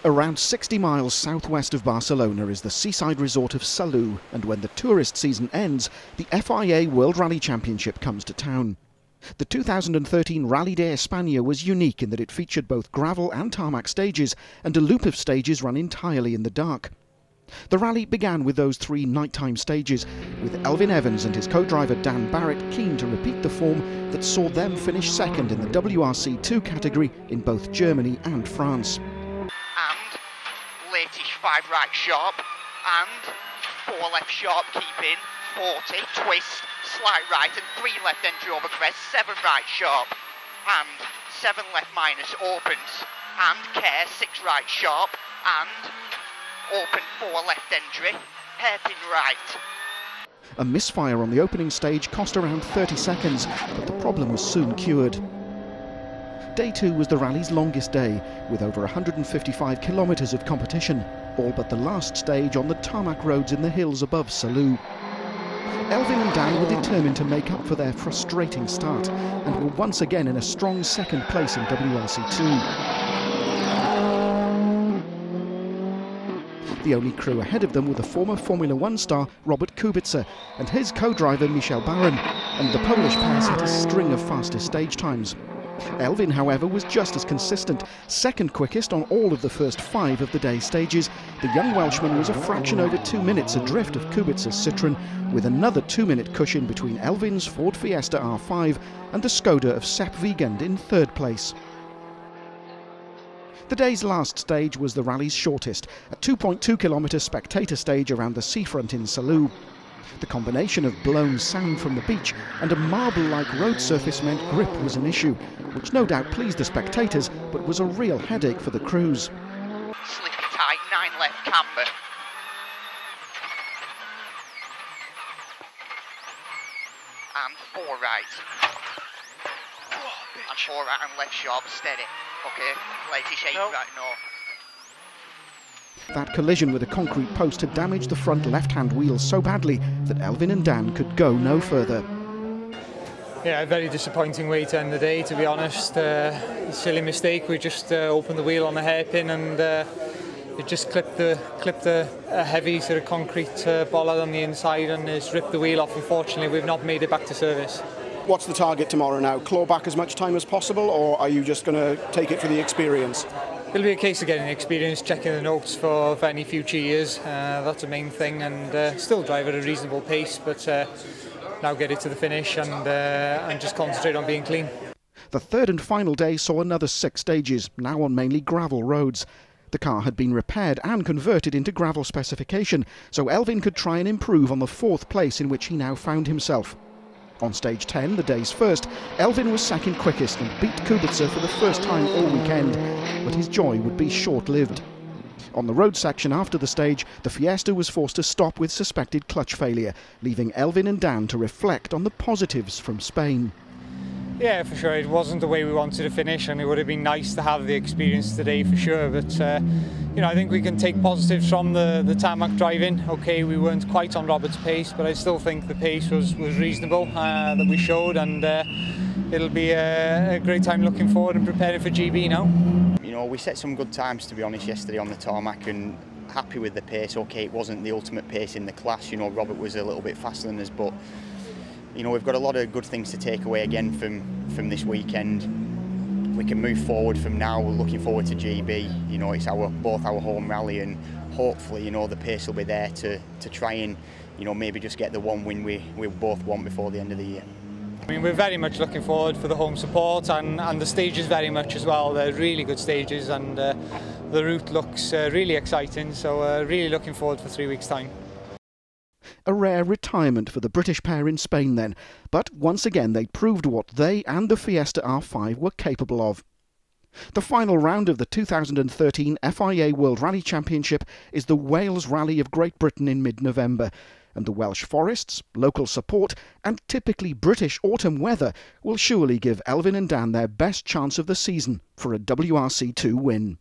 Around 60 miles southwest of Barcelona is the seaside resort of Salou, and when the tourist season ends, the FIA World Rally Championship comes to town. The 2013 Rally de Espana was unique in that it featured both gravel and tarmac stages and a loop of stages run entirely in the dark. The rally began with those three nighttime stages, with Elfyn and his co-driver Dan Barritt keen to repeat the form that saw them finish second in the WRC2 category in both Germany and France. Latish 5 right sharp and 4 left sharp, keeping 40, twist, slight right and 3 left entry over crest, 7 right sharp and 7 left minus opens and care 6 right sharp and open 4 left entry, hairpin right. A misfire on the opening stage cost around 30 seconds, but the problem was soon cured. Day 2 was the rally's longest day, with over 155 kilometres of competition, all but the last stage on the tarmac roads in the hills above Salou. Elfyn and Dan were determined to make up for their frustrating start, and were once again in a strong second place in WRC2. The only crew ahead of them were the former Formula 1 star Robert Kubica and his co-driver Michel Baron, and the Polish pair set a string of fastest stage times. Elfyn, however, was just as consistent, second quickest on all of the first 5 of the day's stages. The young Welshman was a fraction over 2 minutes adrift of Kubica's Citroën, with another 2-minute cushion between Elfyn's Ford Fiesta R5 and the Skoda of Sepp Wiegand in third place. The day's last stage was the rally's shortest, a 2.2-kilometre spectator stage around the seafront in Salou. The combination of blown sand from the beach and a marble-like road surface meant grip was an issue, which no doubt pleased the spectators, but was a real headache for the crews. Slippy tight, 9 left camber. And 4 right. And 4 right and left sharp, steady. Okay, Latish 8 right, no. That collision with a concrete post had damaged the front left-hand wheel so badly that Elfyn and Dan could go no further. Yeah, a very disappointing way to end the day, to be honest. A silly mistake. We just opened the wheel on the hairpin and it just clipped a heavy sort of concrete bollard on the inside and it's ripped the wheel off. Unfortunately, we've not made it back to service. What's the target tomorrow now? Claw back as much time as possible, or are you just going to take it for the experience? It'll be a case of getting experience, checking the notes for any future years. That's the main thing, and still drive at a reasonable pace, but now get it to the finish and just concentrate on being clean. The third and final day saw another 6 stages, now on mainly gravel roads. The car had been repaired and converted into gravel specification, so Elfyn could try and improve on the 4th place in which he now found himself. On stage 10, the day's first, Elfyn was second quickest and beat Kubica for the first time all weekend, but his joy would be short-lived. On the road section after the stage, the Fiesta was forced to stop with suspected clutch failure, leaving Elfyn and Dan to reflect on the positives from Spain. Yeah, for sure. It wasn't the way we wanted to finish, and it would have been nice to have the experience today for sure. But you know, I think we can take positives from the tarmac driving. Okay, we weren't quite on Robert's pace, but I still think the pace was reasonable that we showed, and it'll be a great time looking forward and preparing for GB now. You know, we set some good times, to be honest, yesterday on the tarmac, and happy with the pace. Okay, it wasn't the ultimate pace in the class. You know, Robert was a little bit faster than us, but you know, we've got a lot of good things to take away again from this weekend. We can move forward from now. We're looking forward to GB. You know, it's both our home rally, and hopefully, you know, the pace will be there to try and, you know, maybe just get the one win we both want before the end of the year. I mean, we're very much looking forward for the home support and the stages very much as well. They're really good stages, and the route looks really exciting. So really looking forward for 3 weeks' time. A rare retirement for the British pair in Spain then, but once again they proved what they and the Fiesta R5 were capable of. The final round of the 2013 FIA World Rally Championship is the Wales Rally of Great Britain in mid-November, and the Welsh forests, local support and typically British autumn weather will surely give Elfyn and Dan their best chance of the season for a WRC2 win.